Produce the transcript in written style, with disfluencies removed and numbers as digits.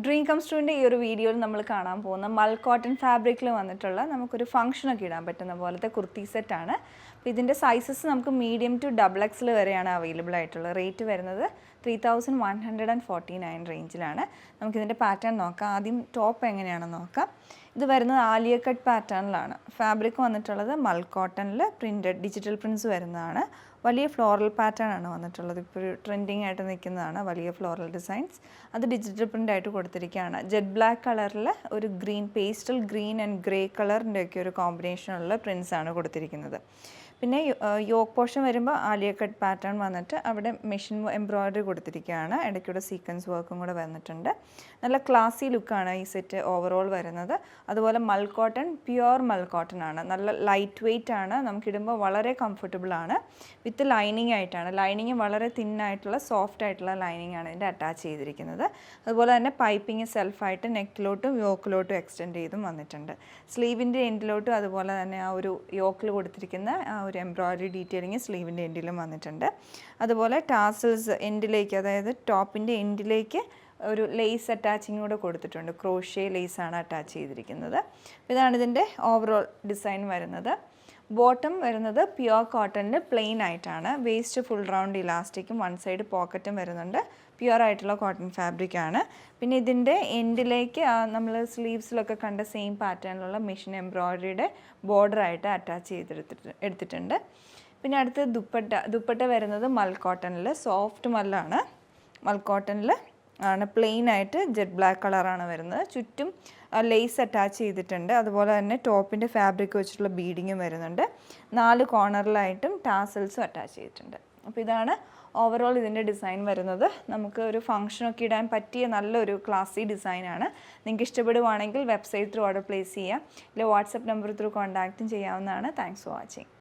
Dream comes ട്രൂവിൻ്റെ ഈ ഒരു വീഡിയോയിൽ നമ്മൾ കാണാൻ പോകുന്ന മൽ കോട്ടൺ ഫാബ്രിക്കിൽ വന്നിട്ടുള്ള നമുക്കൊരു ഫംഗ്ഷനൊക്കെ ഇടാൻ പറ്റുന്ന പോലത്തെ കുർത്തി സെറ്റാണ്. അപ്പോൾ ഇതിൻ്റെ സൈസസ് നമുക്ക് മീഡിയം ടു XXL വരെയാണ് അവൈലബിൾ ആയിട്ടുള്ളത്. റേറ്റ് വരുന്നത് 3149 റേഞ്ചിലാണ്. നമുക്കിതിൻ്റെ പാറ്റേൺ നോക്കാം. ആദ്യം ടോപ്പ് എങ്ങനെയാണെന്ന് നോക്കാം. ഇത് വരുന്നത് ആലിയ കട്ട് പാറ്റേണിലാണ്. ഫാബ്രിക് വന്നിട്ടുള്ളത് മൽ കോട്ടണിൽ പ്രിൻറ്റഡ് ഡിജിറ്റൽ പ്രിൻറ്റ്സ് വരുന്നതാണ്. വലിയ ഫ്ലോറൽ പാറ്റേൺ ആണ് വന്നിട്ടുള്ളത്. ഇപ്പോൾ ഒരു ട്രെൻഡിങ് ആയിട്ട് നിൽക്കുന്നതാണ് വലിയ ഫ്ലോറൽ ഡിസൈൻസ്. അത് ഡിജിറ്റൽ പ്രിൻ്റ് ആയിട്ട് കൊടുത്തിരിക്കുകയാണ്. ജെറ്റ് ബ്ലാക്ക് കളറിൽ ഒരു green pastel green and grey കളറിൻ്റെ ഒക്കെ ഒരു കോമ്പിനേഷനുള്ള പ്രിൻറ്റ്സ് ആണ് കൊടുത്തിരിക്കുന്നത്. പിന്നെ യോക്ക് പോർഷൻ വരുമ്പോൾ ആലിയ കട്ട് പാറ്റേൺ വന്നിട്ട് അവിടെ മെഷീൻ എംബ്രോയ്ഡറി കൊടുത്തിരിക്കുകയാണ്. ഇടയ്ക്കൂടെ സീക്വൻസ് വർക്കും കൂടെ വന്നിട്ടുണ്ട്. നല്ല ക്ലാസി ലുക്കാണ് ഈ സെറ്റ് ഓവറോൾ വരുന്നത്. അതുപോലെ മൽ കോട്ടൺ പ്യുവർ മൽ കോട്ടൺ ആണ്. നല്ല ലൈറ്റ് വെയ്റ്റ് ആണ്. നമുക്കിടുമ്പോൾ വളരെ കംഫർട്ടബിൾ ആണ്. വിത്ത് ലൈനിങ് ആയിട്ടാണ്. ലൈനിങ് വളരെ തിന്നായിട്ടുള്ള സോഫ്റ്റ് ആയിട്ടുള്ള ലൈനിങ് ആണ് ഇതിൻ്റെ അറ്റാച്ച് ചെയ്തിരിക്കുന്നത്. അതുപോലെ തന്നെ പൈപ്പിംഗ് സെൽഫായിട്ട് നെക്കിലോട്ടും യോക്കിലോട്ടും എക്സ്റ്റെൻഡ് ചെയ്തും വന്നിട്ടുണ്ട്. സ്ലീവിൻ്റെ എൻഡിലോട്ടും അതുപോലെ തന്നെ ആ ഒരു യോക്കിൽ കൊടുത്തിരിക്കുന്ന ഒരു എംബ്രോയ്ഡറി ഡീറ്റെയിലിങ് സ്ലീവിൻ്റെ എൻഡിലും വന്നിട്ടുണ്ട്. അതുപോലെ ടാസൽസ് എൻഡിലേക്ക്, അതായത് ടോപ്പിൻ്റെ എൻഡിലേക്ക് ഒരു ലേസ് അറ്റാച്ചിങ് കൂടെ കൊടുത്തിട്ടുണ്ട്. ക്രോഷ്യ ലേസാണ് അറ്റാച്ച് ചെയ്തിരിക്കുന്നത്. ഇതാണ് ഇതിൻ്റെ ഓവറോൾ ഡിസൈൻ വരുന്നത്. ബോട്ടം വരുന്നത് പ്യുവർ കോട്ടണിൽ പ്ലെയിൻ ആയിട്ടാണ്. വേസ്റ്റ് ഫുൾ റൗണ്ട് ഇലാസ്റ്റിക്കും വൺ സൈഡ് പോക്കറ്റും വരുന്നുണ്ട്. പ്യുവർ ആയിട്ടുള്ള കോട്ടൺ ഫാബ്രിക് ആണ്. പിന്നെ ഇതിൻ്റെ എൻഡിലേക്ക് നമ്മൾ സ്ലീവ്സിലൊക്കെ കണ്ട സെയിം പാറ്റേണിലുള്ള മെഷീൻ എംബ്രോയ്ഡറിയുടെ ബോർഡറായിട്ട് അറ്റാച്ച് എടുത്തിട്ടുണ്ട്. പിന്നെ അടുത്ത് ദുപ്പട്ട വരുന്നത് മൽ കോട്ടണിൽ സോഫ്റ്റ് മല്ലാണ്. മൽ കോട്ടണിൽ ആണ്. പ്ലെയിൻ ആയിട്ട് ജെറ്റ് ബ്ലാക്ക് കളറാണ് വരുന്നത്. ചുറ്റും ലേസ് അറ്റാച്ച് ചെയ്തിട്ടുണ്ട്. അതുപോലെ തന്നെ ടോപ്പിൻ്റെ ഫാബ്രിക് വെച്ചിട്ടുള്ള ബീഡിങ്ങും വരുന്നുണ്ട്. 4 കോർണറിലായിട്ടും ടാസൽസും അറ്റാച്ച് ചെയ്തിട്ടുണ്ട്. അപ്പോൾ ഇതാണ് ഓവറോൾ ഇതിൻ്റെ ഡിസൈൻ വരുന്നത്. നമുക്ക് ഒരു ഫംഗ്ഷനൊക്കെ ഇടാൻ പറ്റിയ നല്ലൊരു ക്ലാസി ഡിസൈനാണ്. നിങ്ങൾക്ക് ഇഷ്ടപ്പെടുവാണെങ്കിൽ വെബ്സൈറ്റ് ത്രൂ ഓർഡർ പ്ലേസ് ചെയ്യാം. ഇല്ല വാട്സപ്പ് നമ്പർ ത്രൂ കോൺടാക്റ്റും ചെയ്യാവുന്നതാണ്. Thanks for watching.